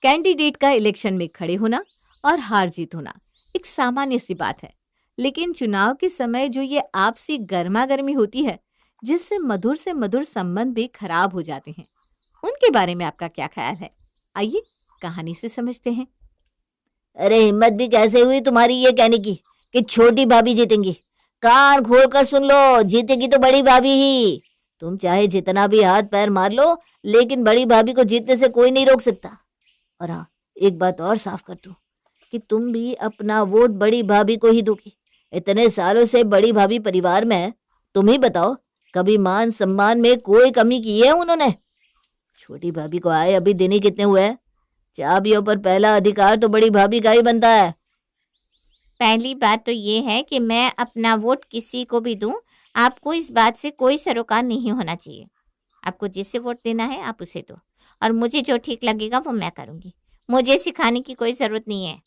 Candidate का election में खड़े होना और हार जीत होना एक सामान्य सी बात है, लेकिन चुनाव के समय जो ये आपसी गर्मा गर्मी होती है, जिससे मधुर से मधुर संबंध भी खराब हो जाते हैं, उनके बारे में आपका क्या ख्याल है? आइए कहानी से समझते हैं। अरे हिम्मत भी कैसे हुई तुम्हारी ये कहने की कि छोटी भाभी जीतेंगी। कान खोल कर सुन लो, जीतेगी तो बड़ी भाभी ही। तुम चाहे जितना भी हाथ पैर मार लो, लेकिन बड़ी भाभी को जीतने से कोई नहीं रोक सकता। और हाँ, एक बात और साफ कर दूं कि तुम भी अपना वोट बड़ी भाभी को ही दोगी। इतने सालों से बड़ी भाभी परिवार में है, तुम ही बताओ, कभी मान सम्मान में कोई कमी की है उन्होंने? छोटी भाभी को आए अभी दिन ही कितने हुए हैं? चाबियों पर पहला अधिकार तो बड़ी भाभी का ही बनता है। पहली बात तो ये है कि मैं अपना वोट किसी को भी दूं, आपको इस बात से कोई सरोकार नहीं होना चाहिए। आपको जिसे वोट देना है आप उसे दो, और मुझे जो ठीक लगेगा वो मैं करूंगी। मुझे सिखाने की कोई ज़रूरत नहीं है।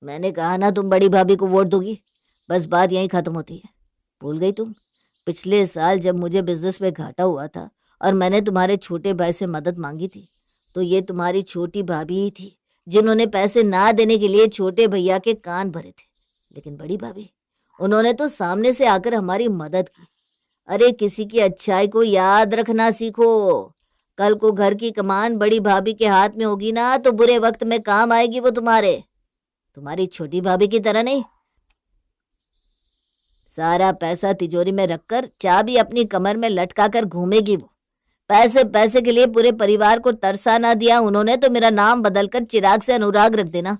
मैंने कहा ना तुम बड़ी भाभी को वोट दोगी, बस बात यहीं खत्म होती है। भूल गई तुम? पिछले साल जब मुझे बिजनेस में घाटा हुआ था और मैंने तुम्हारे छोटे भाई से मदद मांगी थी, तो ये तुम्हारी छोटी भाभी ही थी जिन्होंने पैसे ना देने के लिए छोटे भैया के कान भरे थे। लेकिन बड़ी भाभी, उन्होंने तो सामने से आकर हमारी मदद की। अरे किसी की अच्छाई को याद रखना सीखो। कल को घर की कमान बड़ी भाभी के हाथ में होगी ना, तो बुरे वक्त में काम आएगी वो तुम्हारी छोटी भाभी की तरह नहीं। सारा पैसा तिजोरी में रखकर चाबी अपनी कमर में लटका कर घूमेगी वो। पैसे पैसे के लिए पूरे परिवार को तरसा ना दिया उन्होंने, तो मेरा नाम बदलकर चिराग से अनुराग रख देना।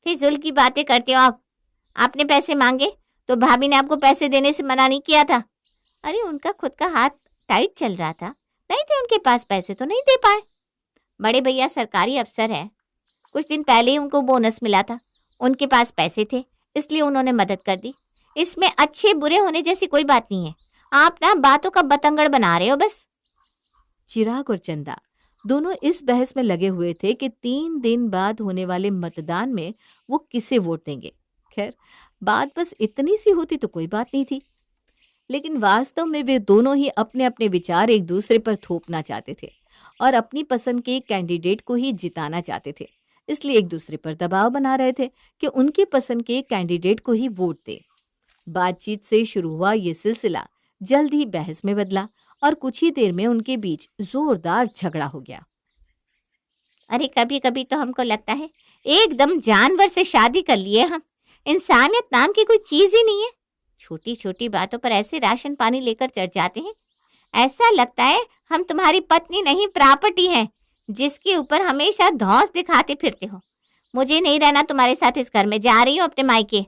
फिजूल की बातें करते हो आप। आपने पैसे मांगे तो भाभी ने आपको पैसे देने से मना नहीं किया था। अरे उनका खुद का हाथ टाइट चल रहा था, नहीं थे उनके पास पैसे तो नहीं दे पाए। बड़े भैया सरकारी अफसर है, कुछ दिन पहले ही उनको बोनस मिला था, उनके पास पैसे थे इसलिए उन्होंने मदद कर दी। इसमें अच्छे बुरे होने जैसी कोई बात नहीं है। आप ना बातों का बतंगड़ बना रहे हो बस। चिराग और चंदा दोनों इस बहस में लगे हुए थे कि 3 दिन बाद होने वाले मतदान में वो किसे वोट देंगे। खैर, बात बस इतनी सी होती तो कोई बात नहीं थी, लेकिन वास्तव में वे दोनों ही अपने अपने विचार एक दूसरे पर थोपना चाहते थे और अपनी पसंद के कैंडिडेट को ही जिताना चाहते थे। इसलिए एक दूसरे पर दबाव बना रहे थे कि उनकी पसंद के कैंडिडेट को ही वोट दे। बातचीत से शुरू हुआ ये सिलसिला जल्द ही बहस में बदला और कुछ ही देर में उनके बीच जोरदार झगड़ा हो गया। अरे कभी कभी तो हमको लगता है एकदम जानवर से शादी कर लिए हम। इंसानियत नाम की कोई चीज ही नहीं है। छोटी छोटी बातों पर ऐसे राशन पानी लेकर चढ़ जाते हैं। ऐसा लगता है हम तुम्हारी पत्नी नहीं प्रॉपर्टी हैं, जिसके ऊपर हमेशा धौंस दिखाते फिरते हो। मुझे नहीं रहना तुम्हारे साथ इस घर में, जा रही हूँ अपने मायके।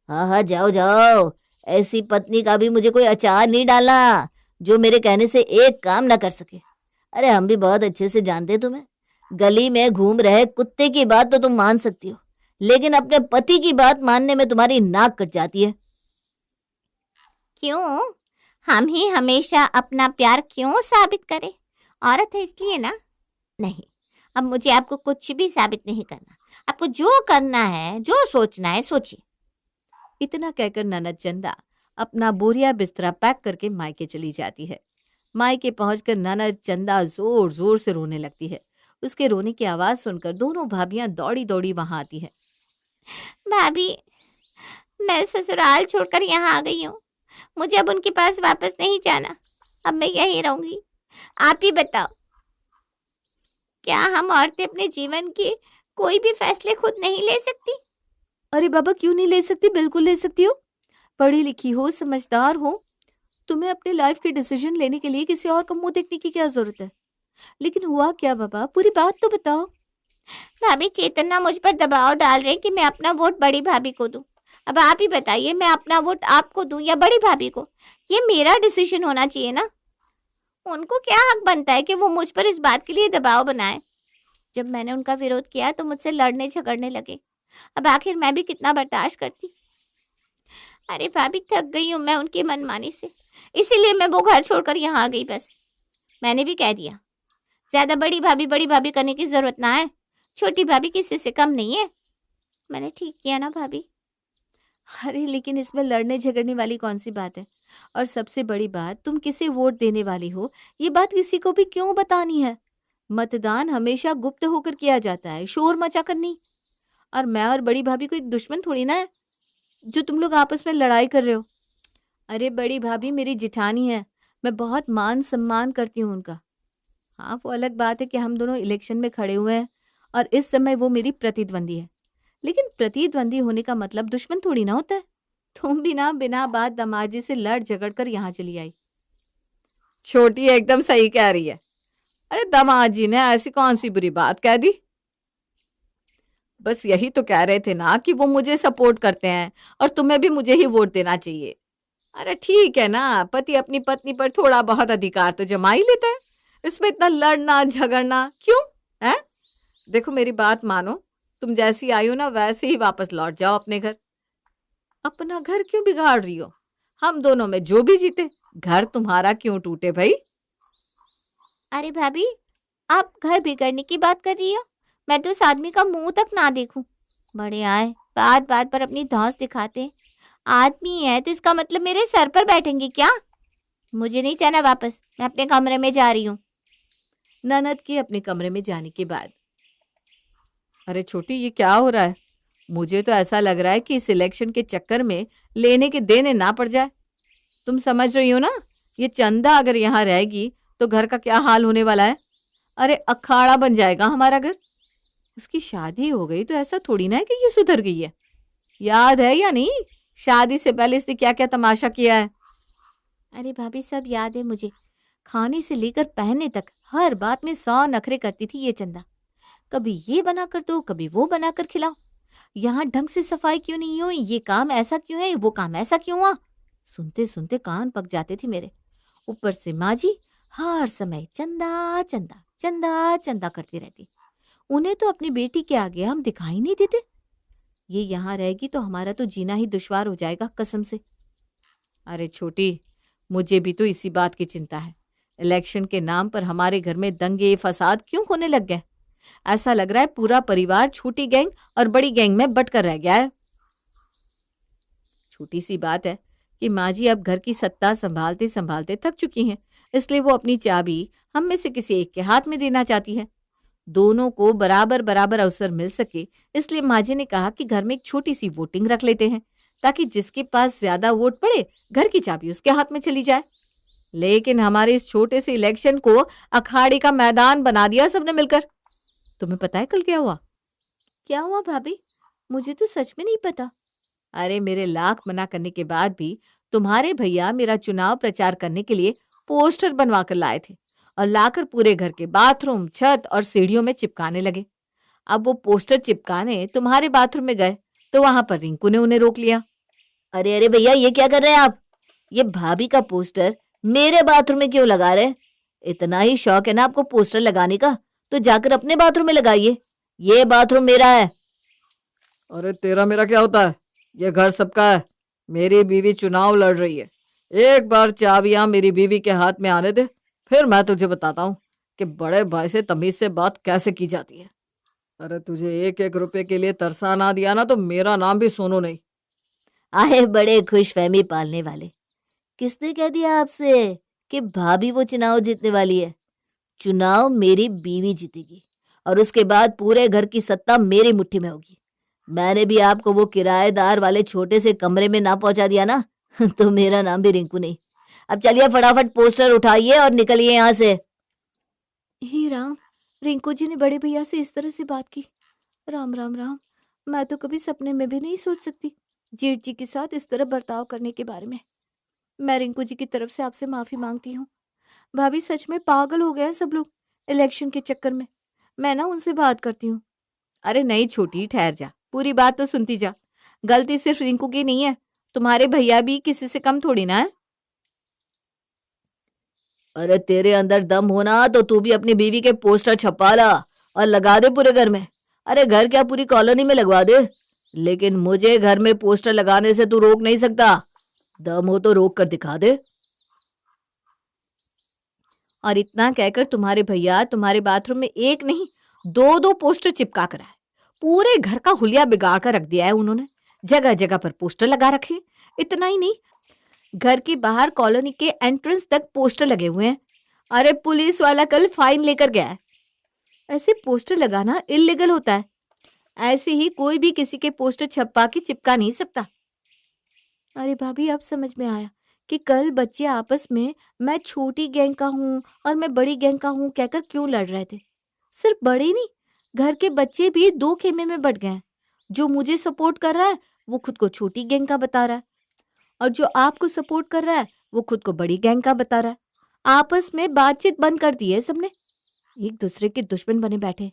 हाँ हाँ, जाओ जाओ। ऐसी पत्नी का भी मुझे कोई अचार नहीं डालना जो मेरे कहने से एक काम ना कर सके। अरे हम भी बहुत अच्छे से जानते हैं तुम्हें। गली में घूम रहे कुत्ते की बात तो तुम मान सकती हो, लेकिन अपने पति की बात मानने में तुम्हारी नाक कट जाती है। क्यों? हम ही हमेशा अपना प्यार क्यों साबित करें? औरत है इसलिए ना? नहीं, अब मुझे आपको कुछ भी साबित नहीं करना। आपको जो करना है, जो सोचना है सोचिए। इतना कहकर ननद चंदा अपना बोरिया बिस्तरा पैक करके मायके चली जाती है। मायके पहुंचकर ननद चंदा जोर जोर से रोने लगती है। उसके रोने की आवाज सुनकर दोनों भाभियां दौड़ी दौड़ी वहां आती है। भाभी, मैं ससुराल छोड़कर यहाँ आ गई हूँ। मुझे अब उनके पास वापस नहीं जाना। अब मैं यहीं रहूंगी। आप ही बताओ, क्या हम औरतें अपने जीवन के कोई भी फैसले खुद नहीं ले सकती? अरे बाबा, क्यों नहीं ले सकती? बिल्कुल ले सकती हो। पढ़ी लिखी हो, समझदार हो, तुम्हें अपने लाइफ के डिसीजन लेने के लिए किसी और का मुंह देखने की क्या जरूरत है? लेकिन हुआ क्या बाबा, पूरी बात तो बताओ। भाभी, चेतना मुझ पर दबाव डाल रहे हैं कि मैं अपना वोट बड़ी भाभी को दूं। अब आप ही बताइए, मैं अपना वोट आपको दूं या बड़ी भाभी को? ये मेरा डिसीजन होना चाहिए ना। उनको क्या हक बनता है कि वो मुझ पर इस बात के लिए दबाव बनाए? जब मैंने उनका विरोध किया तो मुझसे लड़ने झगड़ने लगे। अब आखिर मैं भी कितना बर्दाश्त करती। अरे भाभी, थक गई हूँ मैं उनकी मनमानी से, इसीलिए मैं वो घर छोड़कर यहाँ आ गई। बस मैंने भी कह दिया, ज्यादा बड़ी भाभी करने की जरूरत ना है। छोटी भाभी किसी से कम नहीं है। मैंने ठीक किया ना भाभी? अरे लेकिन इसमें लड़ने झगड़ने वाली कौन सी बात है? और सबसे बड़ी बात, तुम किसे वोट देने वाली हो ये बात किसी को भी क्यों बतानी है? मतदान हमेशा गुप्त होकर किया जाता है, शोर मचा कर नहीं। और मैं और बड़ी भाभी कोई दुश्मन थोड़ी ना है जो तुम लोग आपस में लड़ाई कर रहे हो। अरे बड़ी भाभी मेरी जिठानी है, मैं बहुत मान सम्मान करती हूँ उनका। हाँ, वो अलग बात है कि हम दोनों इलेक्शन में खड़े हुए हैं और इस समय वो मेरी प्रतिद्वंदी है, लेकिन प्रतिद्वंदी होने का मतलब दुश्मन थोड़ी ना होता है। तुम भी ना बिना बात दामाजी से लड़ झगड़ कर यहाँ चली आई। छोटी एकदम सही कह रही है। अरे दामाजी ने ऐसी कौन सी बुरी बात कह दी? बस यही तो कह रहे थे ना कि वो मुझे सपोर्ट करते हैं और तुम्हें भी मुझे ही वोट देना चाहिए। अरे ठीक है ना, पति अपनी पत्नी पर थोड़ा बहुत अधिकार तो जमा ही लेता है, इसमें इतना लड़ना झगड़ना क्यों है? देखो मेरी बात मानो, तुम जैसी आई हो ना वैसे ही वापस लौट जाओ अपने घर। अपना घर क्यों बिगाड़ रही हो? हम दोनों में जो भी जीते, घर तुम्हारा क्यों टूटे भाई? अरे भाभी, आप घर बिगड़ने की बात कर रही हो? मैं तो उस आदमी का मुंह तक ना देखूं। बड़े आए, बात बात पर अपनी धौंस दिखाते। आदमी है तो इसका मतलब मेरे सर पर बैठेंगे क्या? मुझे नहीं जाना वापस, मैं अपने कमरे में जा रही हूँ। ननद के अपने कमरे में जाने के बाद, अरे छोटी ये क्या हो रहा है? मुझे तो ऐसा लग रहा है कि इस इलेक्शन के चक्कर में लेने के देने ना पड़ जाए। तुम समझ रही हो ना, ये चंदा अगर यहाँ रहेगी तो घर का क्या हाल होने वाला है। अरे अखाड़ा बन जाएगा हमारा घर। उसकी शादी हो गई तो ऐसा थोड़ी ना है कि ये सुधर गई है। याद है या नहीं, शादी से पहले इसने क्या क्या तमाशा किया है? अरे भाभी, सब याद है मुझे। खाने से लेकर पहनने तक हर बात में 100 नखरे करती थी ये चंदा। कभी ये बना कर दो, कभी वो बना कर खिलाओ। यहाँ ढंग से सफाई क्यों नहीं हुई, ये काम ऐसा क्यों है, वो काम ऐसा क्यों हुआ। सुनते सुनते कान पक जाते थे मेरे। ऊपर से माँ जी हर समय चंदा चंदा चंदा चंदा करती रहती। उन्हें तो अपनी बेटी के आगे हम दिखाई नहीं देते। ये यहाँ रहेगी तो हमारा तो जीना ही दुश्वार हो जाएगा कसम से। अरे छोटी, मुझे भी तो इसी बात की चिंता है। इलेक्शन के नाम पर हमारे घर में दंगे फसाद क्यों होने लग गए? ऐसा लग रहा है पूरा परिवार छोटी गैंग और बड़ी गैंग में बंटकर रह गया है। छोटी सी बात है कि माँ जी अब घर की सत्ता संभालते संभालते थक चुकी हैं, इसलिए वो अपनी चाबी हम में से किसी एक के हाथ में देना चाहती है। दोनों को बराबर बराबर अवसर मिल सके, इसलिए माँ जी ने कहा कि घर में एक छोटी सी वोटिंग रख लेते हैं, ताकि जिसके पास ज्यादा वोट पड़े घर की चाबी उसके हाथ में चली जाए। लेकिन हमारे इस छोटे से इलेक्शन को अखाड़े का मैदान बना दिया सबने मिलकर। तुम्हें पता है कल क्या हुआ? क्या हुआ भाभी? मुझे तो सच में नहीं पता। अरे मेरे लाख मना करने के बाद भी तुम्हारे भैया मेरा चुनाव प्रचार करने के लिए पोस्टर बनवा कर लाए थे और लाकर पूरे घर के बाथरूम, छत और सीढ़ियों में चिपकाने लगे। अब वो पोस्टर चिपकाने तुम्हारे बाथरूम में गए तो वहां पर रिंकू ने उन्हें रोक लिया। अरे अरे भैया, ये क्या कर रहे हैं आप? ये भाभी का पोस्टर मेरे बाथरूम में क्यों लगा रहे हैं? इतना ही शौक है ना आपको पोस्टर लगाने का, तो जाकर अपने बाथरूम में लगाइए। ये बाथरूम मेरा है। अरे तेरा मेरा क्या होता है? ये घर सबका है। मेरी बीवी चुनाव लड़ रही है। एक बार चाबियां मेरी बीवी के हाथ में आने दे, फिर मैं तुझे बताता हूँ कि बड़े भाई से तमीज से बात कैसे की जाती है। अरे तुझे एक एक रुपए के लिए तरसा ना दिया ना तो मेरा नाम भी सोनू नहीं। आए बड़े खुशफहमी पालने वाले। किसने कह दिया आपसे कि भाभी वो चुनाव जीतने वाली है? चुनाव मेरी बीवी जीतेगी और उसके बाद पूरे घर की सत्ता मेरी मुट्ठी में होगी। मैंने भी आपको वो किराएदार वाले छोटे से कमरे में ना पहुंचा दिया ना तो मेरा नाम भी रिंकू नहीं। अब चलिए फटाफट पोस्टर उठाइए और निकलिए यहाँ से। हे राम, रिंकू जी ने बड़े भैया से इस तरह से बात की। राम राम राम, मैं तो कभी सपने में भी नहीं सोच सकती जेठ जी के साथ इस तरह बर्ताव करने के बारे में। मैं रिंकू जी की तरफ से आपसे माफी मांगती हूँ। भाभी सच में पागल हो गए हैं सब लोग इलेक्शन के चक्कर में। मैं ना उनसे बात करती हूँ। अरे नहीं छोटी, ठहर जा, पूरी बात तो सुनती जा। गलती सिर्फ रिंकू की नहीं है, तुम्हारे भैया भी किसी से कम थोड़ी ना है। अरे तेरे अंदर दम होना तो तू भी अपनी बीवी के पोस्टर छपवा ला और लगा दे पूरे घर में। अरे घर क्या, पूरी कॉलोनी में लगवा दे, लेकिन मुझे घर में पोस्टर लगाने से तू रोक नहीं सकता। दम हो तो रोक कर दिखा दे। और इतना कहकर तुम्हारे भैया तुम्हारे बाथरूम में एक नहीं दो दो पोस्टर चिपका कर आए। पूरे घर का हुलिया बिगाड़ कर रख दिया है उन्होंने। जगह जगह पर पोस्टर लगा रखे। इतना ही नहीं, घर के बाहर कॉलोनी के एंट्रेंस तक पोस्टर लगे हुए हैं। अरे पुलिस वाला कल फाइन लेकर गया है। ऐसे पोस्टर लगाना इल्लीगल होता है। ऐसे ही कोई भी किसी के पोस्टर छपवा के चिपका नहीं सकता। अरे भाभी, अब समझ में आया कि कल बच्चे आपस में मैं छोटी गैंग का हूँ और मैं बड़ी गैंग का हूँ कहकर क्यों लड़ रहे थे। सिर्फ बड़े नहीं, घर के बच्चे भी दो खेमे में बट गए हैं। जो मुझे सपोर्ट कर रहा है वो खुद को छोटी गैंग का बता रहा है, और जो आपको सपोर्ट कर रहा है वो खुद को बड़ी गैंग का बता रहा है। आपस में बातचीत बंद कर दी है सबने। एक दूसरे के दुश्मन बने बैठे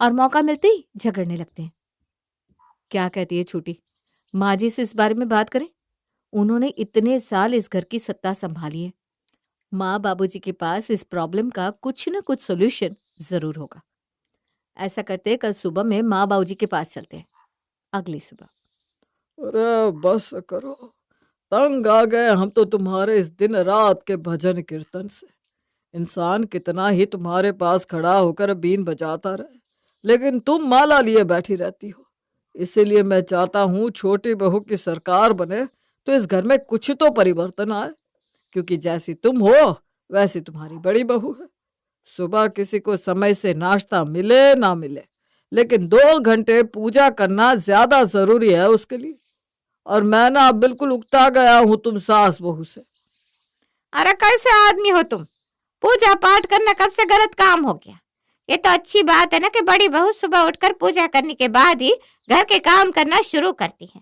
और मौका मिलते ही झगड़ने लगते हैं। क्या कहती है छोटी, माँ जी से इस बारे में बात करें? उन्होंने इतने साल इस घर की सत्ता संभाली है। माँ बाबूजी के पास इस प्रॉब्लम का कुछ न कुछ सोल्यूशन जरूर होगा। ऐसा करते कल सुबह में माँ बाबूजी के पास चलते हैं। अगली सुबह। अरे बस करो, तंग आ गए हम तो तुम्हारे इस दिन रात के भजन कीर्तन से। इंसान कितना ही तुम्हारे पास खड़ा होकर बीन बजाता रहे, लेकिन तुम माला लिए बैठी रहती हो। इसीलिए मैं चाहता हूँ छोटी बहू की सरकार बने तो इस घर में कुछ तो परिवर्तन आए, क्योंकि जैसी तुम हो वैसी तुम्हारी बड़ी बहू है। सुबह किसी को समय से नाश्ता मिले ना मिले, लेकिन 2 घंटे पूजा करना ज्यादा जरूरी है उसके लिए। और मैं ना अब बिल्कुल उकता गया हूँ तुम सास बहू से। अरे कैसे आदमी हो तुम? पूजा पाठ करना कब से गलत काम हो गया? ये तो अच्छी बात है ना कि बड़ी बहू सुबह उठकर पूजा करने के बाद ही घर के काम करना शुरू करती है।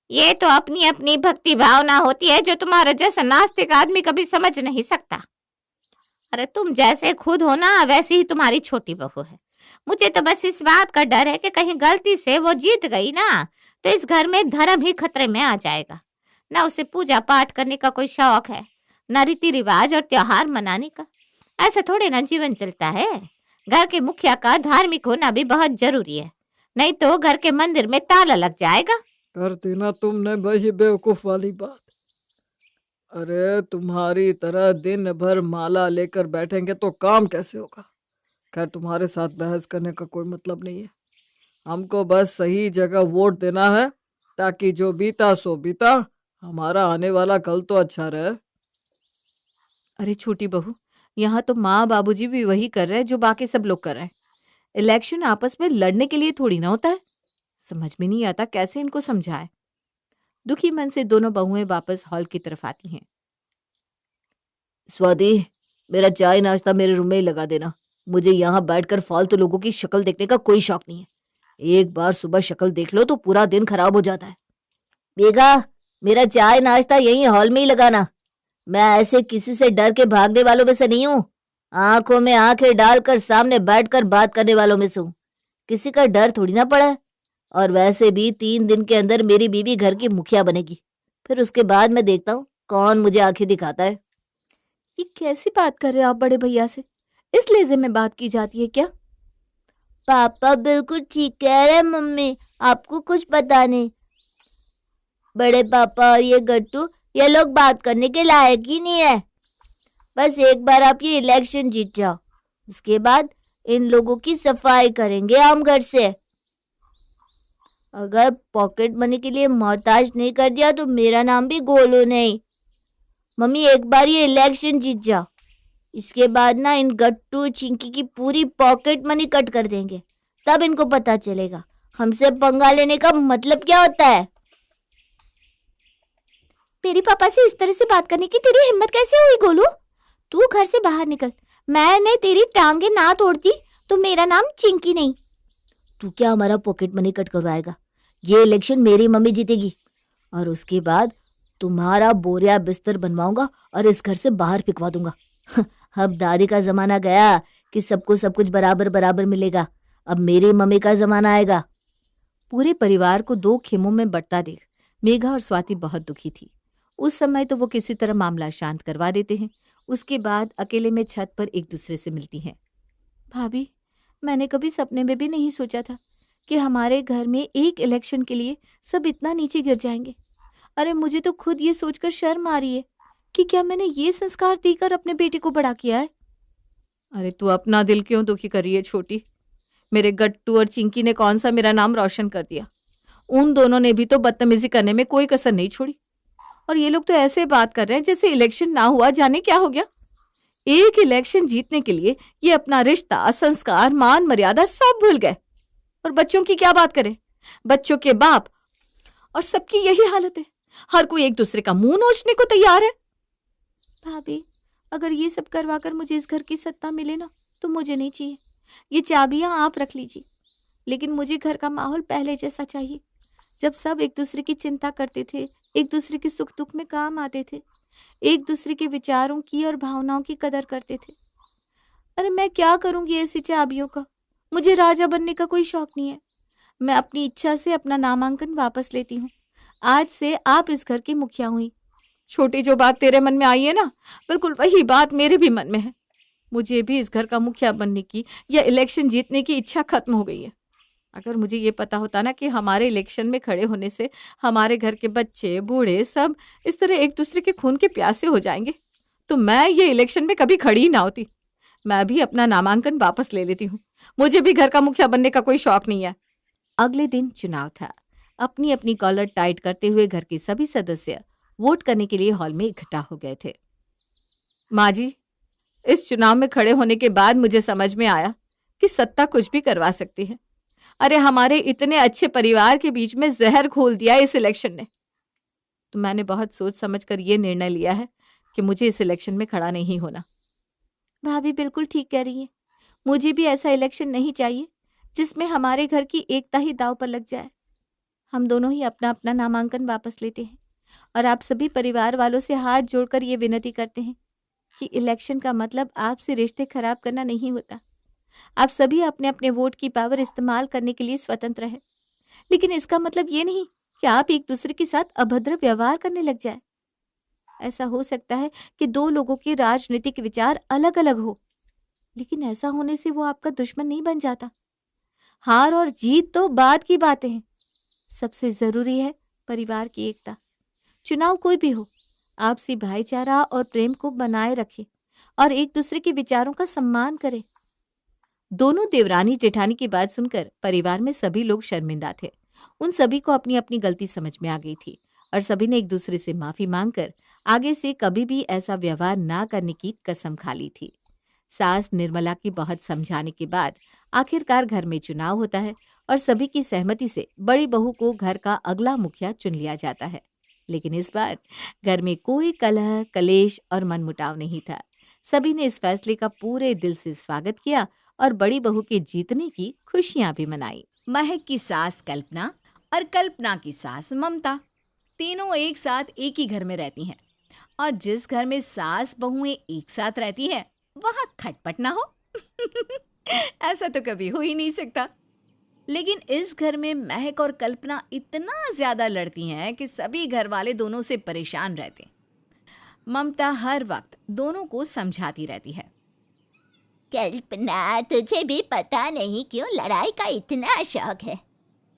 ये तो अपनी अपनी भक्ति भावना होती है जो तुम्हारा जैसा नास्तिक आदमी कभी समझ नहीं सकता। अरे तुम जैसे खुद हो ना वैसी ही तुम्हारी छोटी बहू है। मुझे तो बस इस बात का डर है कि कहीं गलती से वो जीत गई ना तो इस घर में धर्म ही खतरे में आ जाएगा। ना उसे पूजा पाठ करने का कोई शौक है, ना रीति रिवाज और त्योहार मनाने का। ऐसा थोड़े ना जीवन चलता है। घर के मुखिया का धार्मिक होना भी बहुत जरूरी है, नहीं तो घर के मंदिर में ताला लग जाएगा। कर दी ना तुमने वही बेवकूफ वाली बात। अरे तुम्हारी तरह दिन भर माला लेकर बैठेंगे तो काम कैसे होगा। खैर, तुम्हारे साथ बहस करने का कोई मतलब नहीं है। हमको बस सही जगह वोट देना है, ताकि जो बीता सो बीता, हमारा आने वाला कल तो अच्छा रहे। अरे छोटी बहू, यहाँ तो माँ बाबूजी भी वही कर रहे हैं जो बाकी सब लोग कर रहे हैं। इलेक्शन आपस में लड़ने के लिए थोड़ी ना होता है। समझ में नहीं आता कैसे इनको समझाए। दुखी मन से दोनों बहुएं वापस हॉल की तरफ आती हैं। स्वाति, मेरा चाय नाश्ता मेरे रूम में ही लगा देना। मुझे यहाँ बैठकर फालतू लोगों की शक्ल देखने का कोई शौक नहीं है। एक बार सुबह शक्ल देख लो तो पूरा दिन खराब हो जाता है। बेगा, मेरा चाय नाश्ता यहीं हॉल में ही लगाना। मैं ऐसे किसी से डर के भागने वालों में से नहीं हूँ। आंखों में आंखें डालकर सामने बैठकर बात करने वालों में से हूँ। किसी का डर थोड़ी ना पड़ा है। और वैसे भी 3 दिन के अंदर मेरी बीवी घर की मुखिया बनेगी। फिर उसके बाद मैं देखता हूँ कौन मुझे आंखें दिखाता है। ये कैसी बात कर रहे हो आप बड़े भैया से? इस लहजे में बात की जाती है क्या? पापा बिल्कुल ठीक कह रहे हैं मम्मी, आपको कुछ पता नहीं। बड़े पापा और ये गट्टू, ये लोग बात करने के लायक ही नहीं है। बस एक बार आप ये इलेक्शन जीत जाओ, उसके बाद इन लोगों की सफाई करेंगे हम घर से। अगर पॉकेट मनी के लिए मोहताज नहीं कर दिया तो मेरा नाम भी गोलू नहीं। मम्मी, एक बार ये इलेक्शन जीत जाओ, इसके बाद ना इन गट्टू चिंकी की पूरी पॉकेट मनी कट कर देंगे। तब इनको पता चलेगा हमसे पंगा लेने का मतलब क्या होता है। मेरी पापा से इस तरह से बात करने की तेरी हिम्मत कैसे हुई गोलू? तू घर से बाहर निकल। मैंने तेरी टांगे ना तोड़ती तो मेरा नाम चिंकी नहीं। तू क्या हमारा पॉकेट मनी कट करवाएगा? ये इलेक्शन मेरी मम्मी जीतेगी और उसके बाद तुम्हारा बोरिया बिस्तर बनवाऊंगा और इस घर से बाहर फिकवा दूंगा। अब दादी का जमाना गया कि सबको सब कुछ बराबर बराबर मिलेगा। अब मेरी मम्मी का जमाना आएगा। पूरे परिवार को 2 खेमों में बंटता देख मेघा और स्वाति बहुत दुखी थी। उस समय तो वो किसी तरह मामला शांत करवा देते हैं। उसके बाद अकेले में छत पर एक दूसरे से मिलती हैं। भाभी, मैंने कभी सपने में भी नहीं सोचा था कि हमारे घर में एक इलेक्शन के लिए सब इतना नीचे गिर जाएंगे। अरे मुझे तो खुद ये सोचकर शर्म आ रही है कि क्या मैंने ये संस्कार देकर अपने बेटे को बड़ा किया है। अरे तू अपना दिल क्यों दुखी कर रही है छोटी? मेरे गट्टू और चिंकी ने कौन सा मेरा नाम रोशन कर दिया। उन दोनों ने भी तो बदतमीजी करने में कोई कसर नहीं छोड़ी। और ये लोग तो ऐसे बात कर रहे हैं जैसे इलेक्शन ना हुआ जाने क्या हो गया। एक इलेक्शन जीतने के लिए ये अपना रिश्ता, संस्कार, मान मर्यादा सब भूल गए। और बच्चों की क्या बात करें, बच्चों के बाप और सबकी यही हालत है। हर कोई एक दूसरे का मुंह नोचने को तैयार है। भाभी, अगर ये सब करवाकर मुझे इस घर की सत्ता मिले ना तो मुझे नहीं चाहिए। ये चाबियां आप रख लीजिए, लेकिन मुझे घर का माहौल पहले जैसा चाहिए, जब सब एक दूसरे की चिंता करते थे, एक दूसरे के सुख दुख में काम आते थे, एक दूसरे के विचारों की और भावनाओं की कदर करते थे। अरे मैं क्या करूंगी ऐसी चाबियों का? मुझे राजा बनने का कोई शौक नहीं है। मैं अपनी इच्छा से अपना नामांकन वापस लेती हूँ। आज से आप इस घर की मुखिया हुई। छोटी जो बात तेरे मन में आई है ना, बिल्कुल वही बात मेरे भी मन में है। मुझे भी इस घर का मुखिया बनने की या इलेक्शन जीतने की इच्छा खत्म हो गई है। अगर मुझे ये पता होता ना कि हमारे इलेक्शन में खड़े होने से हमारे घर के बच्चे बूढ़े सब इस तरह एक दूसरे के खून के प्यासे हो जाएंगे, तो मैं ये इलेक्शन में कभी खड़ी ही ना होती। मैं भी अपना नामांकन वापस ले लेती हूँ। मुझे भी घर का मुखिया बनने का कोई शौक नहीं है। अगले दिन चुनाव था। अपनी अपनी कॉलर टाइट करते हुए घर के सभी सदस्य वोट करने के लिए हॉल में इकट्ठा हो गए थे। माँ जी, इस चुनाव में खड़े होने के बाद मुझे समझ में आया कि सत्ता कुछ भी करवा सकती है। अरे हमारे इतने अच्छे परिवार के बीच में जहर घोल दिया इस इलेक्शन ने। तो मैंने बहुत सोच समझ कर ये निर्णय लिया है कि मुझे इस इलेक्शन में खड़ा नहीं होना। भाभी बिल्कुल ठीक कह रही है। मुझे भी ऐसा इलेक्शन नहीं चाहिए जिसमें हमारे घर की एकता ही दांव पर लग जाए। हम दोनों ही अपना अपना नामांकन वापस लेते हैं और आप सभी परिवार वालों से हाथ जोड़कर ये विनती करते हैं कि इलेक्शन का मतलब आपसे रिश्ते खराब करना नहीं होता। आप सभी अपने अपने वोट की पावर इस्तेमाल करने के लिए स्वतंत्र हैं, लेकिन इसका मतलब ये नहीं कि आप एक दूसरे के साथ अभद्र व्यवहार करने लग जाए। ऐसा हो सकता है कि दो लोगों के राजनीतिक विचार अलग अलग हो, लेकिन ऐसा होने से वो आपका दुश्मन नहीं बन जाता। हार और जीत तो बाद की बातें हैं। सबसे जरूरी है परिवार की एकता। चुनाव कोई भी हो, आपसी भाईचारा और प्रेम को बनाए रखे और एक दूसरे के विचारों का सम्मान करें। दोनों देवरानी जेठानी की बात सुनकर परिवार में सभी लोग शर्मिंदा थे। उन सभी को अपनी अपनी गलती समझ में आ गई थी और सभी ने एक दूसरे से माफी मांगकर आगे से कभी भी ऐसा व्यवहार ना करने की कसम खा ली थी। सास निर्मला की बहुत समझाने के बाद आखिरकार घर में चुनाव होता है और सभी की सहमति से बड़ी बहू को घर का अगला मुखिया चुन लिया जाता है। लेकिन इस बार घर में कोई कलह, कलेश और मनमुटाव नहीं था। सभी ने इस फैसले का पूरे दिल से स्वागत किया और बड़ी बहू के जीतने की खुशियां भी मनाई। महक की सास कल्पना और कल्पना की सास ममता तीनों एक साथ एक ही घर में रहती हैं, और जिस घर में सास बहुएं एक साथ रहती हैं वहां खटपट ना हो ऐसा तो कभी हो ही नहीं सकता। लेकिन इस घर में महक और कल्पना इतना ज्यादा लड़ती हैं कि सभी घर वाले दोनों से परेशान रहते हैं। ममता हर वक्त दोनों को समझाती रहती है। कल्पना, तुझे भी पता नहीं क्यों लड़ाई का इतना शौक है।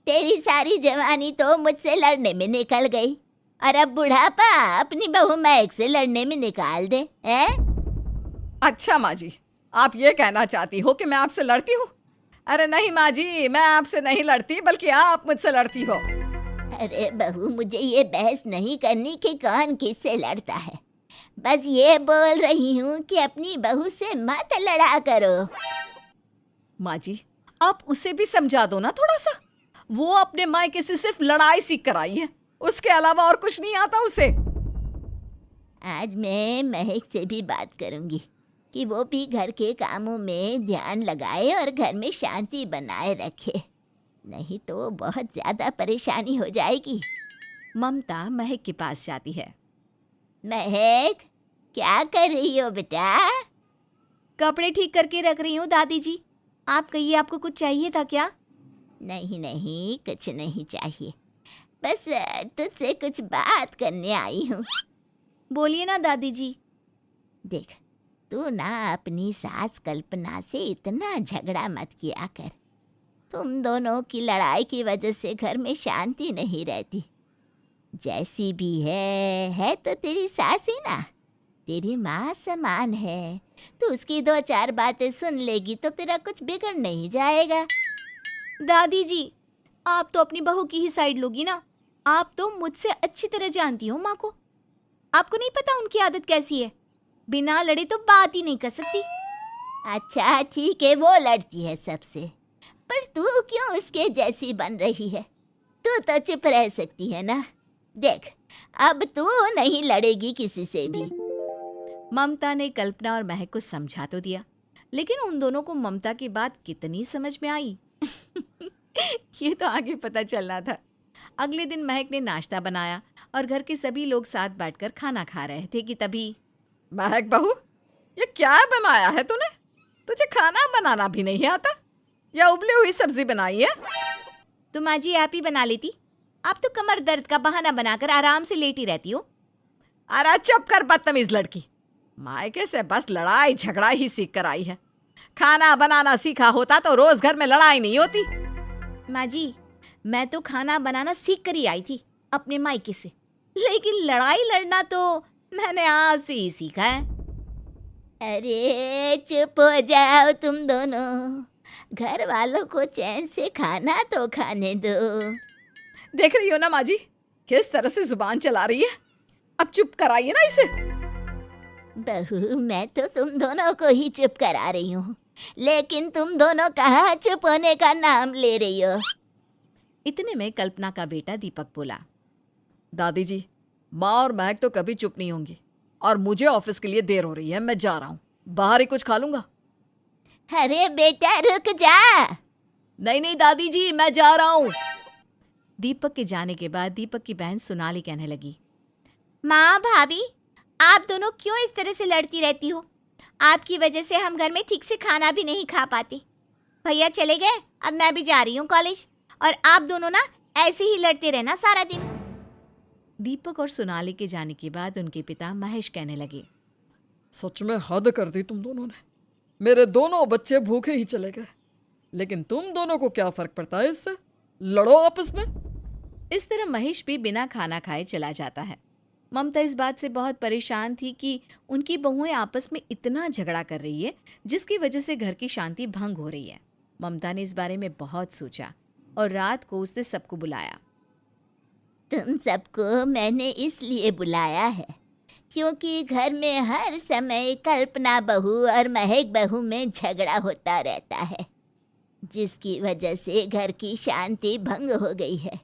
तेरी सारी जवानी तो मुझसे लड़ने में निकल गई और अब बुढ़ापा अपनी बहू महक से लड़ने में निकाल दे, हैं? अच्छा माँ जी, आप ये कहना चाहती हो कि मैं आपसे लड़ती हूँ? अरे नहीं माँ जी, मैं आपसे नहीं लड़ती, बल्कि आप मुझसे लड़ती हो। अरे बहू, मुझे ये बहस नहीं करनी कि कौन किससे लड़ता है। बस ये बोल रही हूँ कि अपनी बहू से मत लड़ा करो। माँ जी, आप उसे भी समझा दो ना थोड़ा सा। वो अपने मायके से सिर्फ लड़ाई सीख कर आई है, उसके अलावा और कुछ नहीं आता उसे। आज मैं महक से भी बात करूंगी कि वो भी घर के कामों में ध्यान लगाए और घर में शांति बनाए रखे, नहीं तो बहुत ज्यादा परेशानी हो जाएगी। ममता महक के पास जाती है। महक, क्या कर रही हो बेटा? कपड़े ठीक करके रख रही हूँ दादी जी। आप कहिए, आपको कुछ चाहिए था क्या? नहीं नहीं, कुछ नहीं चाहिए, बस तुझसे कुछ बात करने आई हूँ। बोलिए ना दादी जी। देख, तू ना अपनी सास कल्पना से इतना झगड़ा मत किया कर। तुम दोनों की लड़ाई की वजह से घर में शांति नहीं रहती। जैसी भी है तो तेरी सास ही ना, तेरी माँ समान है। तू उसकी 2-4 बातें सुन लेगी तो तेरा कुछ बिगड़ नहीं जाएगा। दादी जी, आप तो अपनी बहू की ही साइड लोगी ना। आप तो मुझसे अच्छी तरह जानती हो माँ को। आपको नहीं पता उनकी आदत कैसी है? बिना लड़े तो बात ही नहीं कर सकती। अच्छा ठीक है, वो लड़ती है सबसे, पर तू क्यों उसके जैसी बन रही है? तू तो चुप रह सकती है ना। देख, अब तू नहीं लड़ेगी किसी से भी। ममता ने कल्पना और महक को समझा तो दिया, लेकिन उन दोनों को ममता की बात कितनी समझ में आई ये तो आगे पता चलना था। अगले दिन महक ने नाश्ता बनाया और घर के सभी लोग साथ बैठकर खाना खा रहे थे कि तभी महक बहू, ये क्या बनाया है तूने? तुझे खाना बनाना भी नहीं आता या उबली हुई सब्जी बनाई है? तो माँ जी आप ही बना लेती। आप तो कमर दर्द का बहाना बनाकर आराम से लेटी रहती हो। अरे चुप कर बदतमीज लड़की, मायके से बस लड़ाई झगड़ा ही सीख कर आई है। खाना बनाना सीखा होता तो रोज घर में लड़ाई नहीं होती। माँ जी, मैं तो खाना बनाना सीख कर ही आई थी अपने मायके से, लेकिन लड़ाई लड़ना तो मैंने आपसे ही सीखा है। अरे चुप हो जाओ तुम दोनों, घर वालों को चैन से खाना तो खाने दो। देख रही हो ना माँ जी, किस तरह से जुबान चला रही है। अब चुप कराइए ना इसे। बहू, मैं तो तुम दोनों को ही चुप करा रही हूँ, लेकिन तुम दोनों कहाँ चुप होने का नाम ले रही हो? इतने में कल्पना का बेटा दीपक बोला, दादी जी, माँ और महक तो कभी चुप नहीं होंगी और मुझे ऑफिस के लिए देर हो रही है, मैं जा रहा हूँ। बाहर ही कुछ खा लूंगा। अरे बेटा रुक जा। नहीं नहीं दादी जी, मैं जा रहा हूँ। दीपक के जाने के बाद दीपक की बहन सोनाली कहने लगी, माँ भाभी, आप दोनों क्यों इस तरह से लड़ती रहती हो? आपकी वजह से हम घर में ठीक से खाना भी नहीं खा पाते। भैया चले गए, अब मैं भी जा रही हूँ कॉलेज, और आप दोनों ना ऐसे ही लड़ते रहना सारा दिन। दीपक और सोनाली के जाने के बाद उनके पिता महेश कहने लगे, सच में हद कर दी तुम दोनों ने। मेरे दोनों बच्चे भूखे ही चले गए, लेकिन तुम दोनों को क्या फर्क पड़ता है इससे? लड़ो आपस में। इस तरह महेश भी बिना खाना खाए चला जाता है। ममता इस बात से बहुत परेशान थी कि उनकी बहुएं आपस में इतना झगड़ा कर रही है, जिसकी वजह से घर की शांति भंग हो रही है। ममता ने इस बारे में बहुत सोचा और रात को उसने सबको बुलाया। तुम सबको मैंने इसलिए बुलाया है क्योंकि घर में हर समय कल्पना बहू और महक बहू में झगड़ा होता रहता है, जिसकी वजह से घर की शांति भंग हो गई है,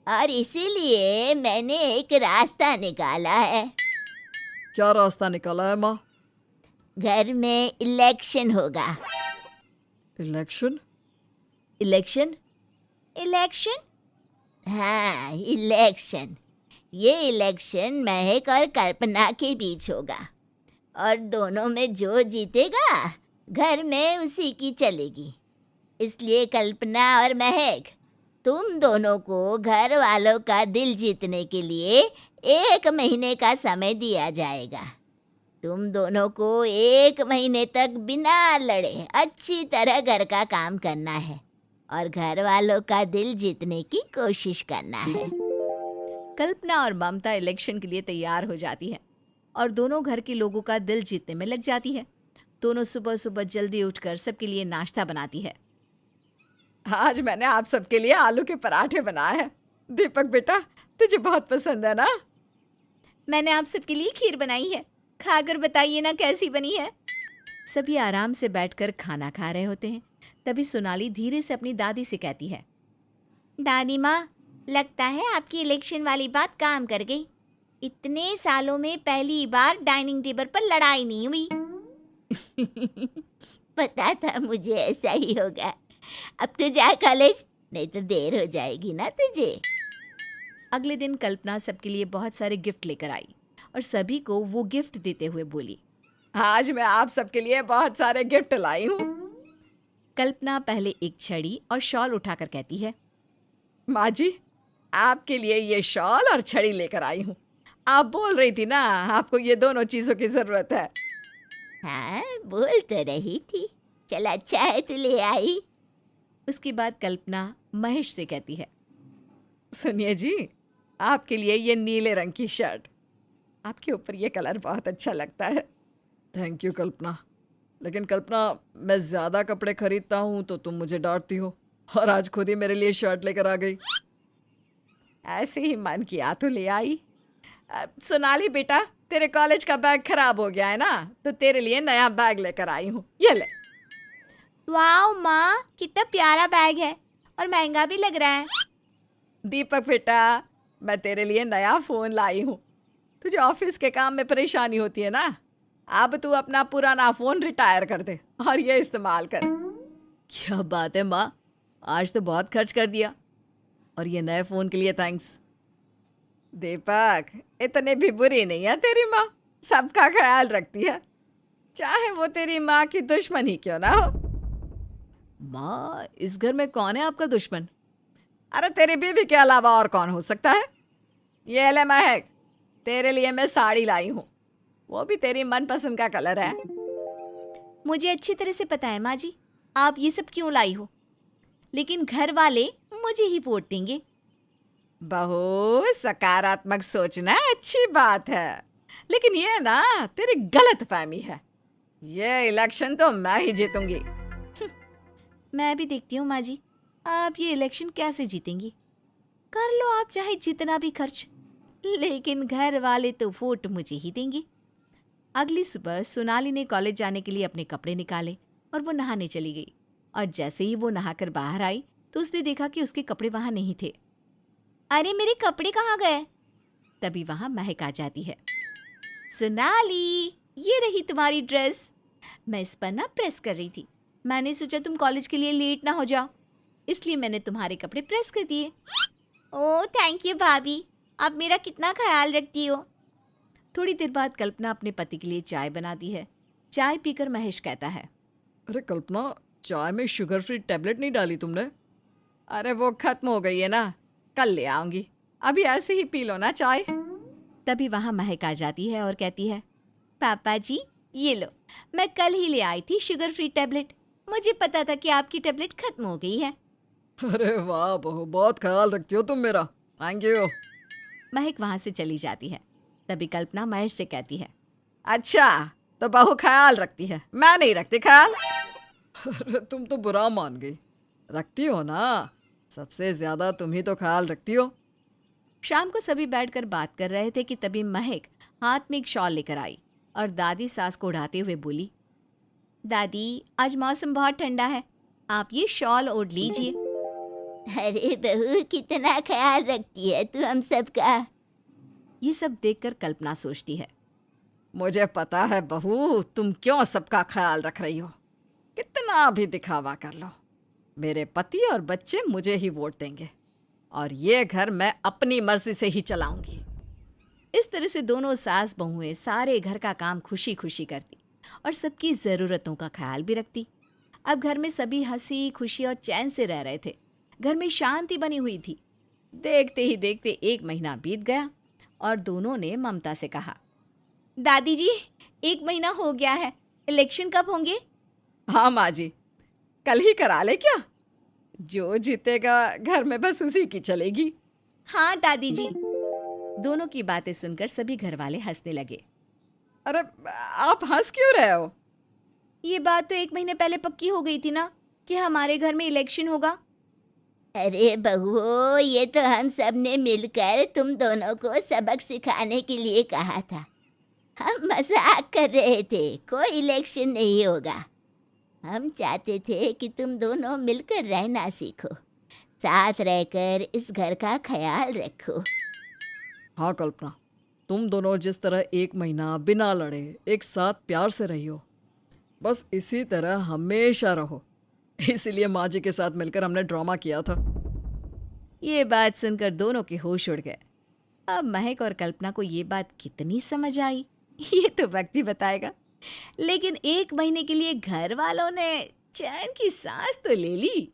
और इसीलिए मैंने एक रास्ता निकाला है। क्या रास्ता निकाला है माँ? घर में इलेक्शन होगा। इलेक्शन? इलेक्शन? इलेक्शन? हाँ, इलेक्शन। ये इलेक्शन महक और कल्पना के बीच होगा, और दोनों में जो जीतेगा घर में उसी की चलेगी। इसलिए कल्पना और महक, तुम दोनों को घर वालों का दिल जीतने के लिए 1 महीने का समय दिया जाएगा। तुम दोनों को 1 महीने तक बिना लड़े अच्छी तरह घर का काम करना है और घर वालों का दिल जीतने की कोशिश करना है। कल्पना और ममता इलेक्शन के लिए तैयार हो जाती है और दोनों घर के लोगों का दिल जीतने में लग जाती है। दोनों सुबह सुबह जल्दी उठकर सबके लिए नाश्ता बनाती है। आज मैंने आप सबके लिए आलू के पराठे बनाए हैं। दीपक बेटा, तुझे बहुत पसंद है ना? मैंने आप सबके लिए खीर बनाई है, खाकर बताइए ना कैसी बनी है। सभी आराम से बैठकर खाना खा रहे होते हैं। तभी सोनाली धीरे से अपनी दादी से कहती है, दादी माँ, लगता है आपकी इलेक्शन वाली बात काम कर गई। इतने सालों में पहली बार डाइनिंग टेबल पर लड़ाई नहीं हुई। पता था मुझे ऐसा ही होगा। अब तो जा कॉलेज, नहीं तो देर हो जाएगी ना तुझे। अगले दिन कल्पना सबके लिए बहुत सारे गिफ्ट लेकर आई और सभी को वो गिफ्ट देते हुए बोली, आज मैं आप सबके लिए बहुत सारे गिफ्ट लाई हूँ। कल्पना पहले एक छड़ी और शॉल उठाकर कहती है, माँ जी, आपके लिए ये शॉल और छड़ी लेकर आई हूँ। आप बोल रही थी ना आपको ये दोनों चीज़ों की ज़रूरत है। हाँ, बोल तो रही थी। चल अच्छा है तू ले आई। उसके बाद कल्पना महेश से कहती है, सुनिए जी, आपके लिए ये नीले रंग की शर्ट, आपके ऊपर ये कलर बहुत अच्छा लगता है। थैंक यू कल्पना। लेकिन कल्पना, मैं ज़्यादा कपड़े खरीदता हूँ तो तुम मुझे डांटती हो, और आज खुद ही मेरे लिए शर्ट लेकर आ गई। ऐसे ही मन किया तो ले आई। सोनाली बेटा, तेरे कॉलेज का बैग खराब हो गया है ना, तो तेरे लिए नया बैग लेकर आई हूँ, ये ले। वाओ माँ, कितना प्यारा बैग है और महंगा भी लग रहा है। दीपक बेटा, मैं तेरे लिए नया फोन लाई हूँ। तुझे ऑफिस के काम में परेशानी होती है ना, अब तू अपना पुराना फोन रिटायर कर दे और ये इस्तेमाल कर। क्या बात है माँ, आज तो बहुत खर्च कर दिया, और ये नए फोन के लिए थैंक्स। दीपक, इतने भी बुरी नहीं है तेरी माँ, सबका ख्याल रखती है, चाहे वो तेरी माँ की दुश्मन ही क्यों ना हो। माँ, इस घर में कौन है आपका दुश्मन? अरे तेरी बीवी के अलावा और कौन हो सकता है। ये ले महक, तेरे लिए मैं साड़ी लाई हूँ, वो भी तेरी मनपसंद का कलर है। मुझे अच्छी तरह से पता है माँ जी, आप ये सब क्यों लाई हो, लेकिन घर वाले मुझे ही वोट देंगे। बहू, सकारात्मक सोचना अच्छी बात है, लेकिन ये ना तेरी गलत फहमी है। ये इलेक्शन तो मैं ही जीतूंगी। मैं भी देखती हूँ माँ जी, आप ये इलेक्शन कैसे जीतेंगी। कर लो आप चाहे जितना भी खर्च, लेकिन घर वाले तो वोट मुझे ही देंगे। अगली सुबह सोनाली ने कॉलेज जाने के लिए अपने कपड़े निकाले और वो नहाने चली गई। और जैसे ही वो नहाकर बाहर आई तो उसने देखा कि उसके कपड़े वहां नहीं थे। अरे मेरे कपड़े कहाँ गए। तभी वहां महक आ जाती है। सोनाली, ये रही तुम्हारी ड्रेस। मैं इस पर ना प्रेस कर रही थी, मैंने सोचा तुम कॉलेज के लिए लेट ना हो जाओ, इसलिए मैंने तुम्हारे कपड़े प्रेस कर दिए। ओह थैंक यू भाभी, आप मेरा कितना ख्याल रखती हो। थोड़ी देर बाद कल्पना अपने पति के लिए चाय बनाती है। चाय पीकर महेश कहता है, अरे कल्पना, चाय में शुगर फ्री टैबलेट नहीं डाली तुमने? अरे वो खत्म हो गई है ना, कल ले आऊंगी, अभी ऐसे ही पी लो ना चाय। तभी वहां महक आ जाती है और कहती है, पापा जी ये लो, मैं कल ही ले आई थी शुगर फ्री टैबलेट, मुझे पता था कि आपकी टैबलेट खत्म हो गई है। अरे वाह बहू, बहुत ख्याल रखती हो तुम मेरा, थैंक यू। महक वहां से चली जाती है। तभी कल्पना महेश से कहती है, अच्छा तो बहू ख्याल रखती है, मैं नहीं रखती ख्याल। अरे तुम तो बुरा मान गई, रखती हो ना, सबसे ज्यादा तुम ही तो ख्याल रखती हो। शाम को सभी बैठकर बात कर रहे थे कि तभी महक हाथ में एक शॉल लेकर आई और दादी सास को उड़ाते हुए बोली, दादी आज मौसम बहुत ठंडा है, आप ये शॉल ओढ़ लीजिए। अरे बहू, कितना ख्याल रखती है तू हम सबका। ये सब देखकर कल्पना सोचती है, मुझे पता है बहू, तुम क्यों सबका ख्याल रख रही हो, कितना भी दिखावा कर लो, मेरे पति और बच्चे मुझे ही वोट देंगे और ये घर मैं अपनी मर्जी से ही चलाऊंगी। इस तरह से दोनों सास बहुएं सारे घर का काम खुशी खुशी करती और सबकी ज़रूरतों का ख्याल भी रखती। अब घर में सभी हंसी खुशी और चैन से रह रहे थे, घर में शांति बनी हुई थी। देखते ही देखते 1 महीना बीत गया और दोनों ने ममता से कहा, दादी जी 1 महीना हो गया है, इलेक्शन कब होंगे। हाँ माँ जी, कल ही करा ले क्या, जो जीतेगा घर में बस उसी की चलेगी। हाँ दादी जी। दोनों की बातें सुनकर सभी घर वाले हंसने लगे। अरे आप हंस क्यों रहे हो। ये बात तो 1 महीने पहले पक्की हो गई थी ना कि हमारे घर में इलेक्शन होगा। अरे बहू, ये तो हम सब ने मिलकर तुम दोनों को सबक सिखाने के लिए कहा था, हम मजाक कर रहे थे, कोई इलेक्शन नहीं होगा। हम चाहते थे कि तुम दोनों मिलकर रहना सीखो, साथ रहकर इस घर का ख्याल रखो। हाँ कल्पना, तुम दोनों जिस तरह 1 महीना बिना लड़े एक साथ प्यार से रही हो, बस इसी तरह हमेशा रहो। इसीलिए माँ जी के साथ मिलकर हमने ड्रामा किया था। ये बात सुनकर दोनों के होश उड़ गए। अब महक और कल्पना को ये बात कितनी समझ आई ये तो वक्त ही बताएगा, लेकिन 1 महीने के लिए घर वालों ने चैन की सांस तो ले ली।